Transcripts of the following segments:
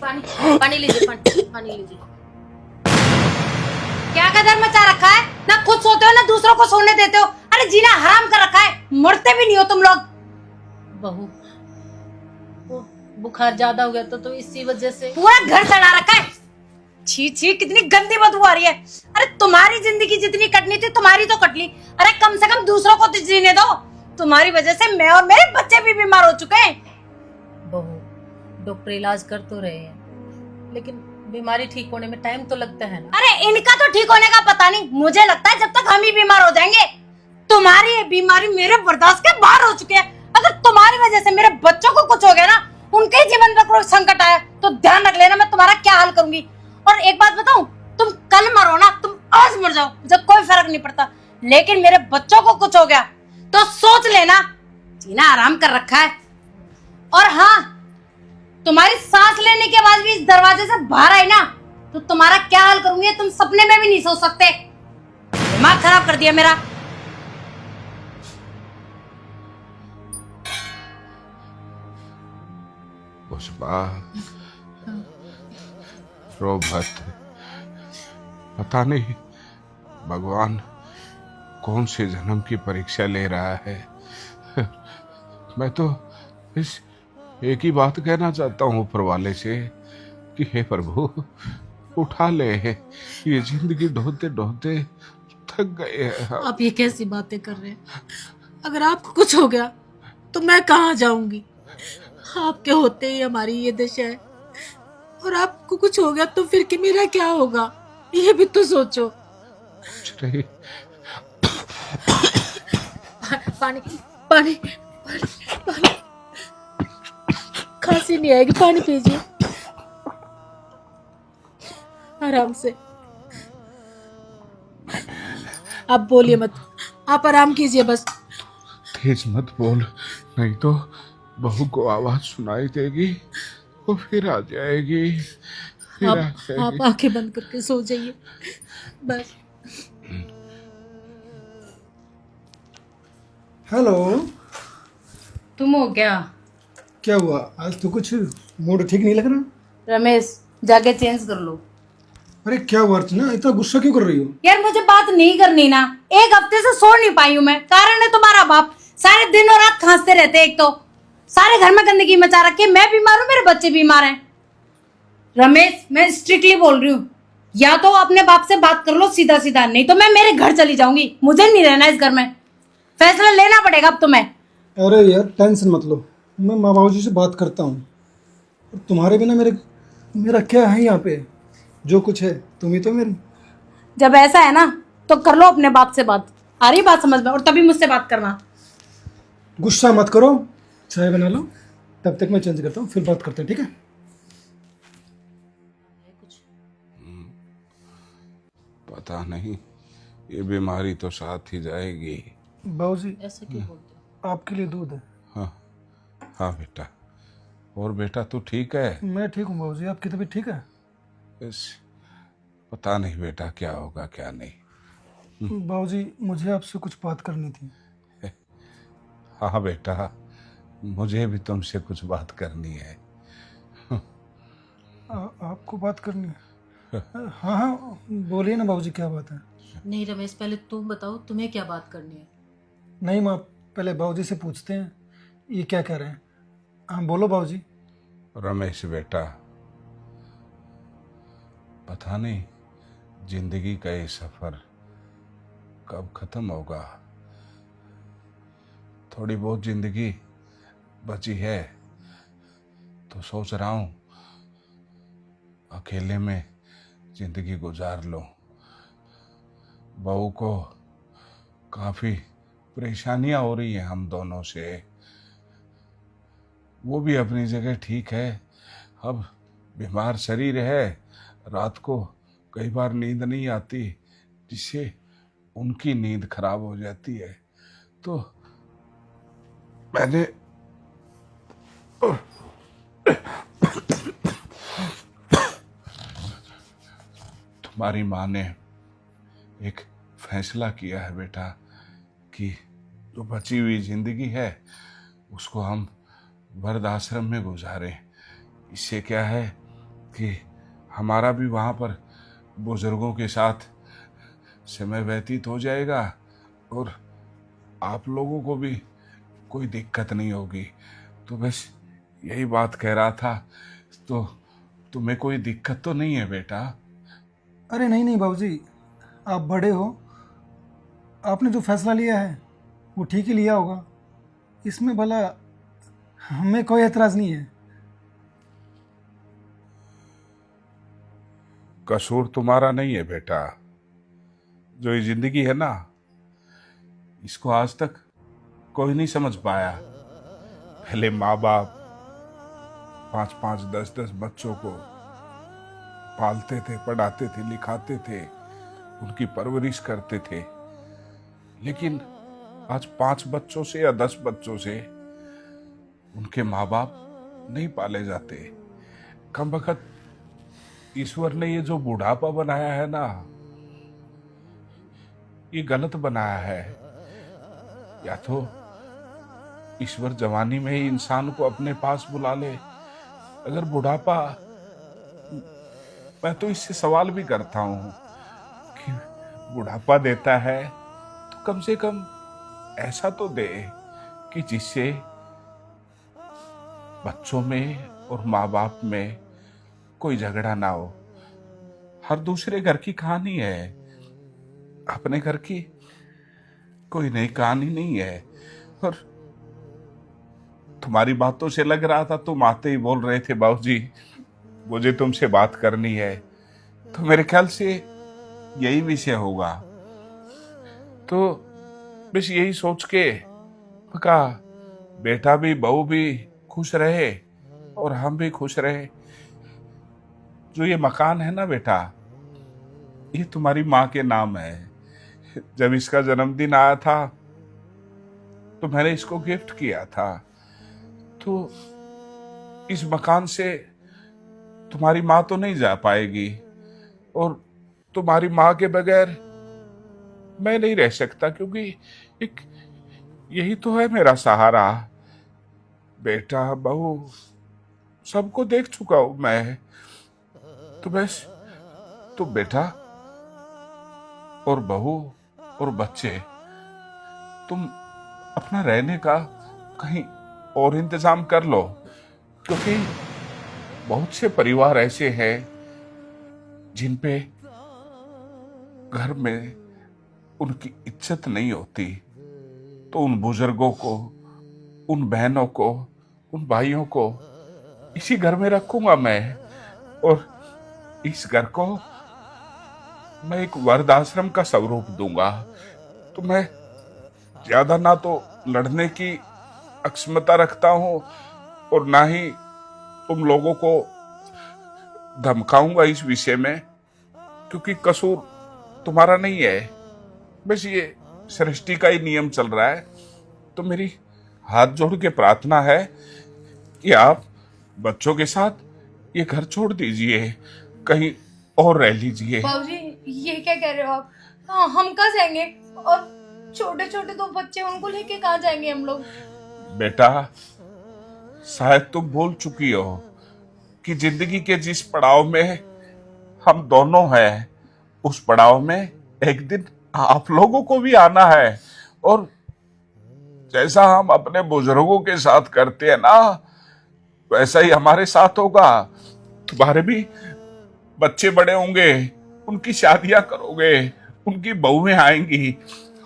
पानी पानी लीजिए, पानी लीजिए। क्या कदर मचा रखा है, ना खुद सोते हो ना दूसरों को सोने देते हो। अरे जीना हराम कर रखा है, मरते भी नहीं हो तुम लोग। बहू वो बुखार ज्यादा हो गया तो इसी वजह से पूरा घर सड़ा रखा है। छी छी, कितनी गंदी बदबू आ रही है। अरे तुम्हारी जिंदगी जितनी कटनी थी तुम्हारी तो कट ली, अरे कम से कम दूसरों को तो जीने दो। तुम्हारी वजह से मैं और मेरे बच्चे भी बीमार हो चुके हैं। बहू डॉक्टर इलाज कर तो रहे हैं, लेकिन बीमारी ठीक होने में टाइम तो लगता है ना। अरे इनका तो ठीक होने का पता नहीं, मुझे लगता है जब तक हम ही बीमार हो जाएंगे। तुम्हारी ये बीमारी मेरे बर्दाश्त के बाहर हो चुकी है। अगर तुम्हारी वजह से मेरे बच्चों को कुछ हो गया ना, उनके जीवन में कोई संकट आया तो ध्यान रख लेना मैं तुम्हारा क्या हाल करूंगी। और एक बात बताऊं, तुम कल मरो ना, तुम आज मर जाओ, मुझे कोई फर्क नहीं पड़ता, लेकिन मेरे बच्चों को कुछ हो गया तो सोच लेना जीना आराम कर रखा है। और हाँ, तुम्हारी सांस लेने के बाद भी इस दरवाजे से बाहर आई ना तो तुम्हारा क्या हाल करूंगी तुम सपने में भी नहीं सोच सकते। दिमाग खराब कर दिया मेरा। पुष्पा रो मत। पता नहीं भगवान कौन से जन्म की परीक्षा ले रहा है। मैं तो इस एक ही बात कहना चाहता हूँ ऊपर वाले से कि हे प्रभु उठा ले, ये जिंदगी ढोते ढोते थक गए हैं। आप ये कैसी बातें कर रहे हैं? अगर आपको कुछ हो गया तो मैं कहाँ जाऊंगी? आपके होते ही हमारी ये दशा है, और आपको कुछ हो गया तो फिर कि मेरा क्या होगा, ये भी तो सोचो। कुछ नहीं। पानी पानी पानी पानी, खांसी नहीं आएगी, पानी पीजिए आराम से। आप बोलिए मत, आप आराम कीजिए बस। तेज मत बोल, नहीं तो बहू को आवाज सुनाई देगी, वो फिर आ जाएगी, आप आंखें बंद करके सो जाइए बस। हेलो। तुम हो क्या? क्या हुआ आज? तो कुछ मूड ठीक नहीं लग रहा। रमेश जाके चेंज कर लो। अरे क्या हुआ अर्चना, इतना गुस्सा क्यों कर रही हो? यार मुझे बात नहीं करनी ना, एक हफ्ते से सो नहीं पाई हूँ मैं। कारण है तुम्हारा बाप, सारे दिन और रात खांसते रहते। एक तो सारे घर में गंदगी मचा रखी है, मैं बीमार हूँ, मेरे बच्चे बीमार हैं। रमेश मैं स्ट्रिक्टली बोल रही हूँ, या तो अपने बाप से बात कर लो सीधा सीधा, नहीं तो मैं मेरे घर चली जाऊंगी। मुझे नहीं रहना इस घर में, फैसला लेना पड़ेगा अब तुम्हें। अरे यार टेंशन मत लो, मैं माँ बाबू जी से बात करता हूँ। तुम्हारे बिना मेरा क्या है यहाँ पे? जो कुछ है तुम ही तो मेरी। जब ऐसा है ना तो कर लो अपने बाप से बात, आ रही बात समझ में, और तभी मुझसे बात करना। गुस्सा मत करो, चाय बना लो, तब तक मैं चेंज करता हूँ, फिर बात करते हैं, ठीक है? पता नहीं ये बीमारी तो साथ ही जाएगी। बाबू जी ऐसा क्यों बोलते हो? आपके लिए दूध है। हाँ हाँ बेटा। और बेटा तू ठीक है? मैं ठीक हूँ बाबू जी, आपकी तबीयत ठीक है? बस पता नहीं बेटा क्या होगा क्या नहीं। बाबू जी मुझे आपसे कुछ बात करनी थी। हाँ बेटा, मुझे भी तुमसे कुछ बात करनी है। आपको बात करनी है? हाँ हाँ बोलिए ना बाबूजी, क्या बात है? नहीं रमेश, पहले तुम बताओ तुम्हें क्या बात करनी है। नहीं माँ, पहले बाबूजी से पूछते हैं ये क्या कह रहे हैं। हाँ बोलो बाबूजी। रमेश बेटा, पता नहीं जिंदगी का ये सफर कब खत्म होगा। थोड़ी बहुत जिंदगी बची है तो सोच रहा हूं अकेले में जिंदगी गुजार लो। बहू को काफी परेशानियां हो रही हैं हम दोनों से। वो भी अपनी जगह ठीक है, अब बीमार शरीर है, रात को कई बार नींद नहीं आती, जिससे उनकी नींद खराब हो जाती है। तो मैंने तुम्हारी माँ ने एक फैसला किया है बेटा कि जो बची हुई जिंदगी है उसको हम वृद्ध आश्रम में गुजारें। इससे क्या है कि हमारा भी वहाँ पर बुजुर्गों के साथ समय व्यतीत हो जाएगा और आप लोगों को भी कोई दिक्कत नहीं होगी। तो बस यही बात कह रहा था। तो तुम्हें कोई दिक्कत तो नहीं है बेटा? अरे नहीं नहीं बाबूजी, आप बड़े हो, आपने जो फैसला लिया है वो ठीक ही लिया होगा, इसमें भला हमें कोई एतराज़ नहीं है। कसूर तुम्हारा नहीं है बेटा। जो ये जिंदगी है ना, इसको आज तक कोई नहीं समझ पाया। पहले माँ बाप 5-5, 10-10 बच्चों को पालते थे, पढ़ाते थे, लिखाते थे, उनकी परवरिश करते थे। लेकिन आज 5 बच्चों से या 10 बच्चों से उनके माँ बाप नहीं पाले जाते। कम वक्त ईश्वर ने ये जो बुढ़ापा बनाया है ना, ये गलत बनाया है। या तो ईश्वर जवानी में ही इंसान को अपने पास बुला ले। अगर बुढ़ापा, मैं तो इससे सवाल भी करता हूं कि बुढ़ापा देता है तो कम से कम ऐसा तो दे कि जिससे बच्चों में और माँ बाप में कोई झगड़ा ना हो। हर दूसरे घर की कहानी है, अपने घर की कोई नई कहानी नहीं है। और तुम्हारी बातों से लग रहा था, तुम आते ही बोल रहे थे बाबूजी मुझे तुमसे बात करनी है। तो मेरे ख्याल से यही विषय होगा। तो बस यही सोच के कहा बेटा भी बहू भी खुश रहे और हम भी खुश रहे। जो ये मकान है ना बेटा, ये तुम्हारी माँ के नाम है। जब इसका जन्मदिन आया था तो मैंने इसको गिफ्ट किया था। तो इस मकान से तुम्हारी माँ तो नहीं जा पाएगी और तुम्हारी माँ के बगैर मैं नहीं रह सकता, क्योंकि एक यही तो है मेरा सहारा। बेटा बहू सबको देख चुका हूं मैं। तो बस तो बेटा और बहू और बच्चे, तुम अपना रहने का कहीं और इंतजाम कर लो, क्योंकि बहुत से परिवार ऐसे हैं जिन पे घर में उनकी इज्जत नहीं होती। तो उन बुजुर्गों को, उन बहनों को, उन भाइयों को इसी घर में रखूंगा मैं। और इस घर को मैं एक वृद्धाश्रम का स्वरूप दूंगा। तो मैं ज्यादा ना तो लड़ने की अक्षमता रखता हूं और ना ही तुम लोगों को धमकाऊंगा इस विषय में, क्योंकि कसूर तुम्हारा नहीं है। बस ये सृष्टि का ही नियम चल रहा है। तो मेरी हाथ जोड़ के प्रार्थना है कि आप बच्चों के साथ ये घर छोड़ दीजिए, कहीं और रह लीजिए। बाबूजी ये क्या कह रहे हो आप? हाँ, हम कहाँ जाएंगे? और छोटे छोटे 2 बच्चे, उनको लेके कहाँ जाएंगे हम लोग? बेटा शायद तुम भूल चुकी हो कि जिंदगी के जिस पड़ाव में हम दोनों हैं, उस पड़ाव में एक दिन आप लोगों को भी आना है। और जैसा हम अपने बुजुर्गों के साथ करते हैं ना, वैसा ही हमारे साथ होगा। तुम्हारे भी बच्चे बड़े होंगे, उनकी शादियां करोगे, उनकी बहुएं आएंगी,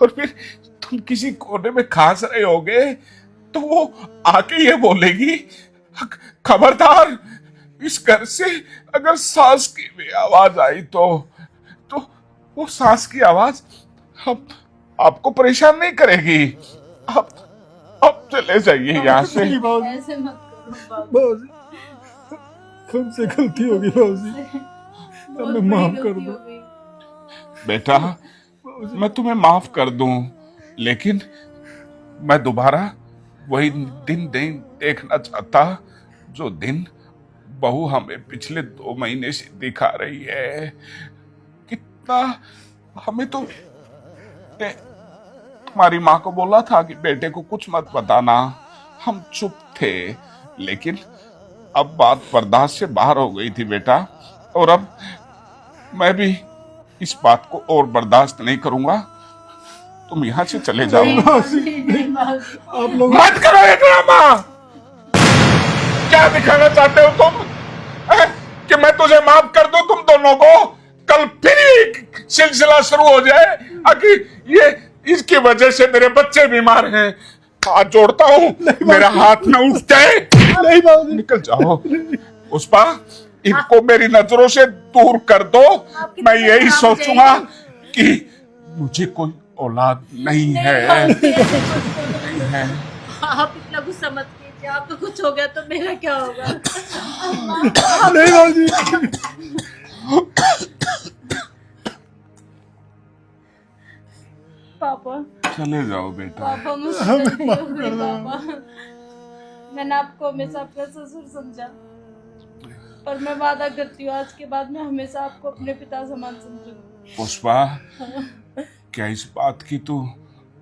और फिर तुम किसी कोने में खास रहे होगे तो वो आके ये बोलेगी खबरदार, इस घर से अगर सांस की भी आवाज आई तो वो सांस की आवाज हम आपको परेशान नहीं करेगी। आप चले जाइए यहाँ से। नहीं बाबूजी, ऐसे मत करो बाबूजी हमसे गलती होगी बाबूजी, हमें माफ कर दो। बेटा मैं तुम्हें माफ कर दूं, लेकिन मैं दोबारा वही दिन नहीं देखना चाहता जो दिन बहू हमें पिछले 2 महीने से दिखा रही है। कितना हमें तो तुम्हारी माँ को बोला था कि बेटे को कुछ मत बताना, हम चुप थे। लेकिन अब बात बर्दाश्त से बाहर हो गई थी बेटा, और अब मैं भी इस बात को और बर्दाश्त नहीं करूंगा। तुम यहाँ से चले जाओ। आप लोग मत करो ये ड्रामा। क्या दिखाना चाहते हो तुम? कि मैं तुझे माफ कर दूं तुम दोनों को? कल फिर एक सिलसिला शुरू हो जाए कि ये इसकी वजह से मेरे बच्चे बीमार हैं। हाथ जोड़ता हूँ, मेरा हाथ न उठ जाए। नहीं बाबूजी, निकल जाओ। पुष्पा, इनको मेरी नजरों से दूर कर दो। मैं यही सोचूंगा कि मुझे कोई औलाद नहीं है। नहीं है। आप इतना गुस्सा मत कीजिए, आपको कुछ हो गया तो मेरा क्या होगा? नहीं बाबूजी। पापा, चले जाओ बेटा। पापा मुझसे गलती हो गई पापा। मैंने आपको हमेशा अपना ससुर समझा, पर मैं वादा करती हूँ आज के बाद मैं हमेशा आपको अपने पिता समान समझूंगी। पुष्पा, क्या इस बात की तू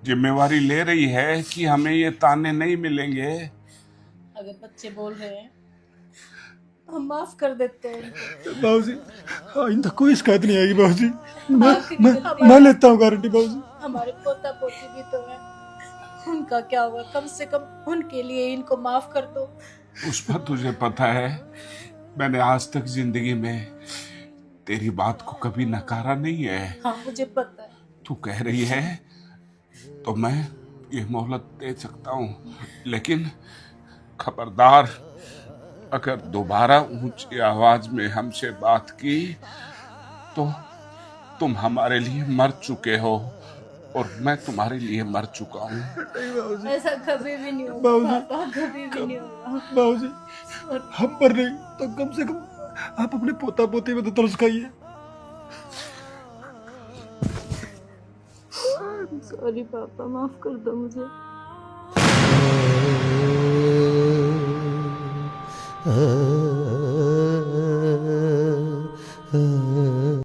जिम्मेवारी ले रही है कि हमें ये ताने नहीं मिलेंगे? अगर बच्चे बोल रहे हैं हम माफ कर देते हैं। बाबूजी, आइंदा कोई शिकायत नहीं आएगी बाबूजी। आखिरी गलती मैं लेता हूँ गारंटी बाबूजी। हमारे पोता पोती भी तो है, उनका क्या होगा? कम से कम उनके लिए इनको माफ कर दो। पुष्पा, तुझे पता है मैंने आज तक जिंदगी में तेरी बात को कभी नकारा नहीं है। हाँ मुझे पता है। तू कह रही है तो मैं ये मोहलत दे सकता हूँ, लेकिन खबरदार, अगर दोबारा ऊंची आवाज में हमसे बात की तो तुम हमारे लिए मर चुके हो और मैं तुम्हारे लिए मर चुका हूँ। ऐसा कभी भी नहीं होगा पापा, कभी भी नहीं होगा। बाबूजी, हम पर नहीं तो कम से कम आप अपने पोता पोती में तो तरस खाइए। सॉरी पापा, माफ कर दो मुझे। ah